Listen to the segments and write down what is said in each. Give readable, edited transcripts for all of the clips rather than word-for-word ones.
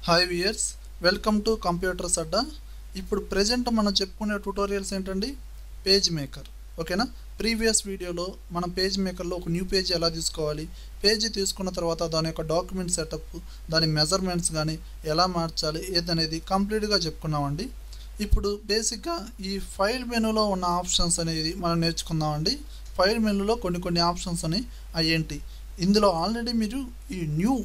Hi viewers, welcome to computers Adda. ఇప్పుడు present మనం చెప్పుకునే ట్యూటోరియల్స్ ఏంటండి? Page maker. ఓకేనా? ప్రీవియస్ వీడియోలో మనం పేజ్ మేకర్లో ఒక న్యూ పేజ్ ఎలా తీసుకోవాలి, పేజ్ తీసుకున్న తర్వాత దాని యొక్క డాక్యుమెంట్ సెటప్, దాని మెజర్మెంట్స్ కానీ ఎలా మార్చాలి ఏదనేది కంప్లీట్గా చెప్పుకున్నామండి. ఇప్పుడు బేసిక్గా ఈ ఫైల్ మెనూలో ఉన్న ఆప్షన్స్ అనేది మనం నేర్చుకుందామండి. ఫైల్ మెనూలో కొన్ని ఆప్షన్స్ అని ఏంటి, ఇందులో ఆల్రెడీ మీరు ఈ న్యూ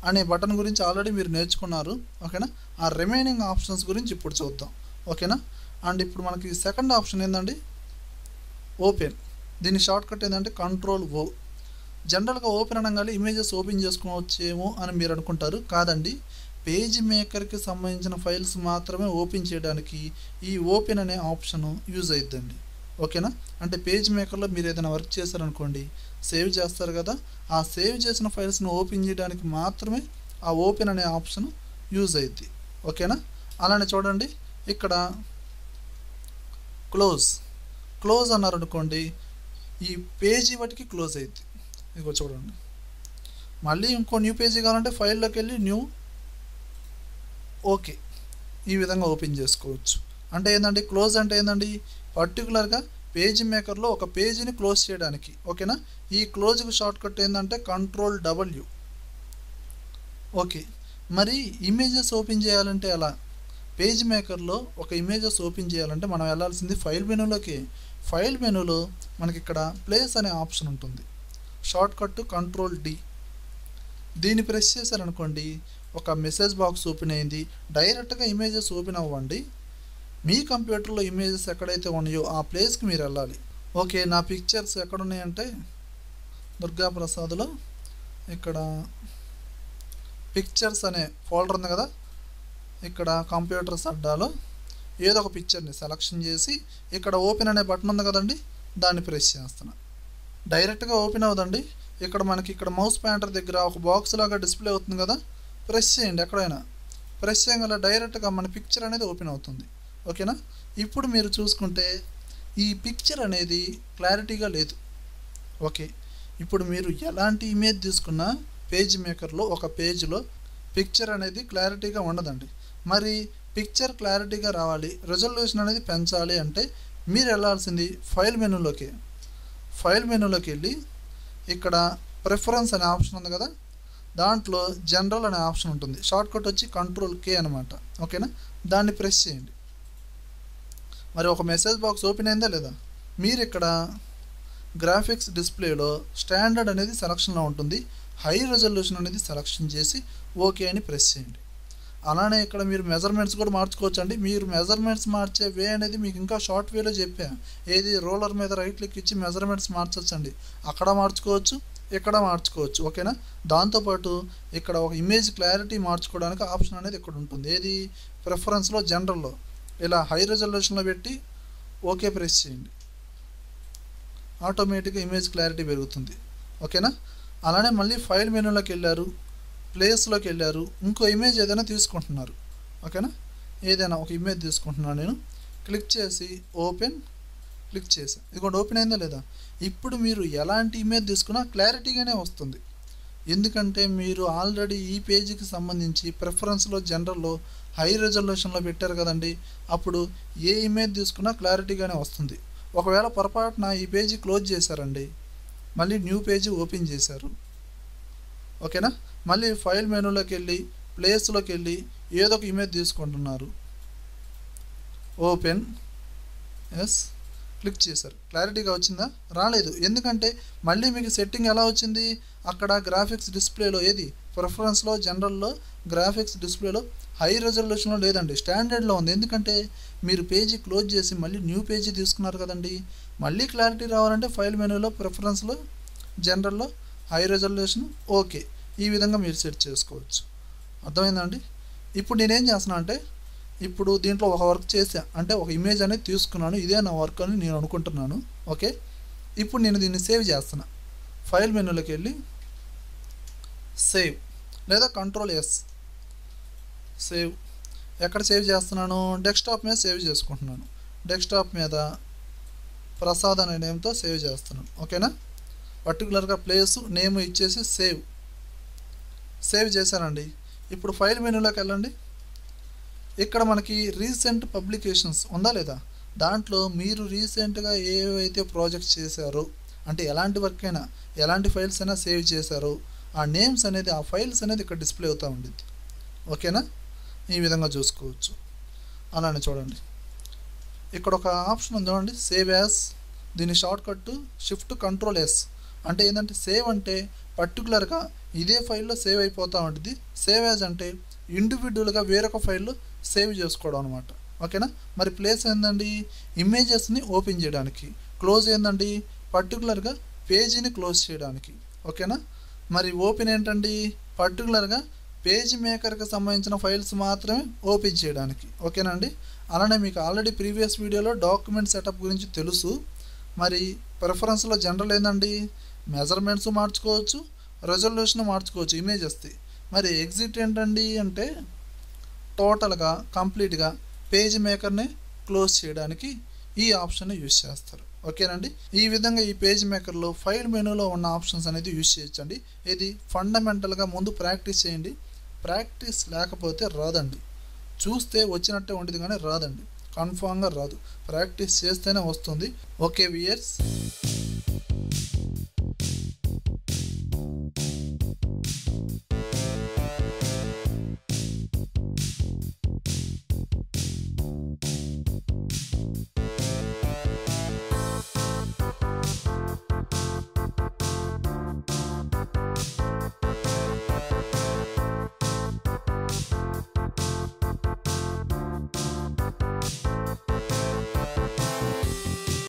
అనే బటన్ గురించి ఆల్రెడీ మీరు నేర్చుకున్నారు. ఓకేనా? ఆ రిమైనింగ్ ఆప్షన్స్ గురించి ఇప్పుడు చూద్దాం. ఓకేనా? అండ్ ఇప్పుడు మనకి సెకండ్ ఆప్షన్ ఏంటండి? ఓపెన్. దీని షార్ట్ కట్ ఏంటంటే Ctrl+O. జనరల్గా ఓపెన్ అనగానే ఇమేజెస్ ఓపెన్ చేసుకోవచ్చేమో అని మీరు అనుకుంటారు. కాదండి, పేజ్ మేకర్కి సంబంధించిన ఫైల్స్ మాత్రమే ఓపెన్ చేయడానికి ఈ ఓపెన్ అనే ఆప్షన్ యూజ్ అవుతుందండి. ఓకేనా? అంటే పేజ్ మేకర్లో మీరు ఏదైనా వర్క్ చేశారనుకోండి, సేవ్ చేస్తారు కదా, ఆ సేవ్ చేసిన ఫైల్స్ని ఓపెన్ చేయడానికి మాత్రమే ఆ ఓపెన్ అనే ఆప్షన్ యూజ్ అవుద్ది. ఓకేనా? అలానే చూడండి, ఇక్కడ క్లోజ్ అన్నారు అనుకోండి, ఈ పేజీ వాటికి క్లోజ్ అవుద్ది. ఇదిగో చూడండి. మళ్ళీ ఇంకో న్యూ పేజీ కావాలంటే ఫైల్లోకి వెళ్ళి న్యూ, ఓకే, ఈ విధంగా ఓపెన్ చేసుకోవచ్చు. అంటే ఏంటండి, క్లోజ్ అంటే ఏంటండి, పర్టికులర్గా పేజ్ మేకర్లో ఒక పేజీని క్లోజ్ చేయడానికి. ఓకేనా? ఈ క్లోజ్కి షార్ట్ కట్ ఏంటంటే Ctrl+W. ఓకే, మరి ఇమేజెస్ ఓపెన్ చేయాలంటే ఎలా? పేజ్ మేకర్లో ఒక ఇమేజెస్ ఓపెన్ చేయాలంటే మనం వెళ్ళాల్సింది ఫైల్ మెనూలోకి. ఫైల్ మెనూలో మనకి ఇక్కడ ప్లేస్ అనే ఆప్షన్ ఉంటుంది. Short cut Ctrl+D. దీన్ని ప్రెస్ చేశారనుకోండి, ఒక మెసేజ్ బాక్స్ ఓపెన్ అయింది. డైరెక్ట్గా ఇమేజెస్ ఓపెన్ అవ్వండి. మీ కంప్యూటర్లో ఇమేజెస్ ఎక్కడైతే ఉన్నాయో ఆ ప్లేస్కి మీరు వెళ్ళాలి. ఓకే, నా పిక్చర్స్ ఎక్కడున్నాయంటే దుర్గాప్రసాద్లో ఇక్కడ పిక్చర్స్ అనే ఫోల్డర్ ఉంది కదా, ఇక్కడ కంప్యూటర్స్ అడ్డాలో ఏదో ఒక పిక్చర్ని సెలెక్షన్ చేసి ఇక్కడ ఓపెన్ అనే బటన్ ఉంది కదండి, దాన్ని ప్రెస్ చేస్తున్నా. డైరెక్ట్గా ఓపెన్ అవుదండి. ఇక్కడ మనకి ఇక్కడ మౌస్ పాయింటర్ దగ్గర ఒక బాక్స్ లాగా డిస్ప్లే అవుతుంది కదా, ప్రెస్ చేయండి. ఎక్కడైనా ప్రెస్ చేయగల డైరెక్ట్గా మన పిక్చర్ అనేది ఓపెన్ అవుతుంది. ఓకేనా? ఇప్పుడు మీరు చూసుకుంటే ఈ పిక్చర్ అనేది క్లారిటీగా లేదు. ఓకే, ఇప్పుడు మీరు ఎలాంటి ఇమేజ్ తీసుకున్నా పేజ్ మేకర్లో ఒక పేజ్లో పిక్చర్ అనేది క్లారిటీగా ఉండదండి. మరి పిక్చర్ క్లారిటీగా రావాలి, రెజల్యూషన్ అనేది పెంచాలి అంటే మీరు వెళ్ళాల్సింది ఫైల్ మెనూలోకి. ఫైల్ మెనూలోకి వెళ్ళి ఇక్కడ ప్రిఫరెన్స్ అనే ఆప్షన్ ఉంది కదా, దాంట్లో జనరల్ అనే ఆప్షన్ ఉంటుంది. షార్ట్ కట్ వచ్చి Ctrl+K అనమాట. ఓకేనా? దాన్ని ప్రెస్ చేయండి. మరి ఒక మెసేజ్ బాక్స్ ఓపెన్ అయిందా లేదా? మీరు ఇక్కడ గ్రాఫిక్స్ డిస్ప్లేలో స్టాండర్డ్ అనేది సెలక్షన్లో ఉంటుంది. హై రెజల్యూషన్ అనేది సెలక్షన్ చేసి ఓకే అని ప్రెస్ చేయండి. అలానే ఇక్కడ మీరు మెజర్మెంట్స్ కూడా మార్చుకోవచ్చు అండి. మీరు మెజర్మెంట్స్ మార్చే వే అనేది మీకు ఇంకా షార్ట్ వేలో చెప్పా. ఏది రోలర్ మీద రైట్ క్లిక్ ఇచ్చి మెజర్మెంట్స్ మార్చవచ్చు అండి. అక్కడ మార్చుకోవచ్చు, ఇక్కడ మార్చుకోవచ్చు. ఓకేనా? దాంతోపాటు ఇక్కడ ఒక ఇమేజ్ క్లారిటీ మార్చుకోవడానికి ఆప్షన్ అనేది ఇక్కడ ఉంటుంది. ఏది? ప్రిఫరెన్స్లో జనరల్లో ఇలా హై రెజల్యూషన్లో పెట్టి ఓకే ప్రెస్ చేయండి. ఆటోమేటిక్గా ఇమేజ్ క్లారిటీ పెరుగుతుంది. ఓకేనా? అలానే మళ్ళీ ఫైల్ మెనూలోకి వెళ్ళారు, ప్లేస్లోకి వెళ్ళారు, ఇంకో ఇమేజ్ ఏదైనా తీసుకుంటున్నారు. ఓకేనా? ఏదైనా ఒక ఇమేజ్ తీసుకుంటున్నాను నేను. క్లిక్ చేసి ఓపెన్ క్లిక్ చేసాను. ఇదిగోండి, ఓపెన్ అయిందా లేదా? ఇప్పుడు మీరు ఎలాంటి ఇమేజ్ తీసుకున్నా క్లారిటీగానే వస్తుంది. ఎందుకంటే మీరు ఆల్రెడీ ఈ పేజీకి సంబంధించి ప్రిఫరెన్స్లో జనరల్లో హై రెజల్యూషన్లో పెట్టారు కదండి, అప్పుడు ఏ ఇమేజ్ తీసుకున్నా క్లారిటీగానే వస్తుంది. ఒకవేళ పొరపాటున ఈ పేజీ క్లోజ్ చేశారండి, మళ్ళీ న్యూ పేజీ ఓపెన్ చేశారు. ఓకేనా? మళ్ళీ ఫైల్ మెనూలోకి వెళ్ళి ప్లేస్లోకి వెళ్ళి ఏదో ఒక ఇమేజ్ తీసుకుంటున్నారు. ఓపెన్, ఎస్, క్లిక్ చేశారు. క్లారిటీగా వచ్చిందా? రాలేదు. ఎందుకంటే మళ్ళీ మీకు సెట్టింగ్ ఎలా వచ్చింది, అక్కడ గ్రాఫిక్స్ డిస్ప్లేలో ఏది ప్రిఫరెన్స్లో జనరల్లో గ్రాఫిక్స్ డిస్ప్లేలో హై రెజల్యూషన్లో లేదండి, స్టాండర్డ్లో ఉంది. ఎందుకంటే మీరు పేజీ క్లోజ్ చేసి మళ్ళీ న్యూ పేజీ తీసుకున్నారు కదండి. మళ్ళీ క్లారిటీ రావాలంటే ఫైల్ మెనూలో ప్రిఫరెన్స్లో జనరల్లో హై రెజల్యూషన్ ఓకే, ఈ విధంగా మీరు సెట్ చేసుకోవచ్చు. అర్థమైందండి? ఇప్పుడు నేనేం చేస్తున్నా అంటే, ఇప్పుడు దీంట్లో ఒక వర్క్ చేసా అంటే ఒక ఇమేజ్ అనేది తీసుకున్నాను, ఇదే నా వర్క్ అని నేను అనుకుంటున్నాను. ఓకే, ఇప్పుడు నేను దీన్ని సేవ్ చేస్తున్నా. ఫైల్ మెనూలోకి వెళ్ళి సేవ్ లేదా Ctrl+S, సేవ్. ఎక్కడ సేవ్ చేస్తున్నాను? డెస్క్టాప్ మీద సేవ్ చేసుకుంటున్నాను. డెస్క్టాప్ మీద ప్రసాద్ అనే నేమ్తో సేవ్ చేస్తున్నాను. ఓకేనా? పర్టికులర్గా ప్లేస్ నేమ్ ఇచ్చేసి సేవ్ చేశానండి. ఇప్పుడు ఫైల్ మెనూలోకి వెళ్ళండి. ఇక్కడ మనకి రీసెంట్ పబ్లికేషన్స్ ఉందా లేదా, దాంట్లో మీరు రీసెంట్గా ఏవైతే ప్రాజెక్ట్స్ చేశారో, అంటే ఎలాంటి వర్క్ అయినా ఎలాంటి ఫైల్స్ అయినా సేవ్ చేశారో ఆ నేమ్స్ అనేది, ఆ ఫైల్స్ అనేది ఇక్కడ డిస్ప్లే అవుతూ ఉండిద్ది. ఓకేనా, ఈ విధంగా చూసుకోవచ్చు. అలానే చూడండి, ఇక్కడ ఒక ఆప్షన్ ఉంది చూడండి, సేవ్ యాజ్. దీని short cut shift control yes. అంటే ఏంటంటే సేవ్ అంటే పర్టికులర్గా ఇదే ఫైల్లో సేవ్ అయిపోతూ ఉంటుంది. సేవ్ యాజ్ అంటే ఇండివిజువల్గా వేరొక ఫైల్లో సేవ్ చేసుకోవడం అనమాట. ఓకేనా, మరి ప్లేస్ ఏందండి, ఇమేజెస్ని ఓపెన్ చేయడానికి. క్లోజ్ ఏందండి, పర్టికులర్గా పేజీని క్లోజ్ చేయడానికి. ఓకేనా, మరి ఓపెన్ ఏంటండి, పర్టికులర్గా పేజ్ మేకర్కి సంబంధించిన ఫైల్స్ మాత్రమే ఓపెన్ చేయడానికి. ఓకేనా అండి. అలానే మీకు ఆల్రెడీ ప్రీవియస్ వీడియోలో డాక్యుమెంట్ సెటప్ గురించి తెలుసు. మరి ప్రిఫరెన్స్లో జనరల్ ఏందండి, మెజర్మెంట్స్ మార్చుకోవచ్చు, రెజల్యూషన్ మార్చుకోవచ్చు ఇమేజెస్ది. మరి ఎగ్జిట్ ఏంటండి అంటే టోటల్గా కంప్లీట్గా పేజ్ మేకర్ని క్లోజ్ చేయడానికి ఈ ఆప్షన్ యూజ్ చేస్తారు. ఓకేనండి, ఈ విధంగా ఈ పేజ్ మేకర్లో ఫైల్ మెనూలో ఉన్న ఆప్షన్స్ అనేది యూజ్ చేయొచ్చండి. ఇది ఫండమెంటల్గా ముందు ప్రాక్టీస్ చేయండి. ప్రాక్టీస్ లేకపోతే రాదండి. చూస్తే వచ్చినట్టే ఉంటుంది కానీ రాదండి, కన్ఫామ్గా రాదు. ప్రాక్టీస్ చేస్తేనే వస్తుంది. Okay weirs.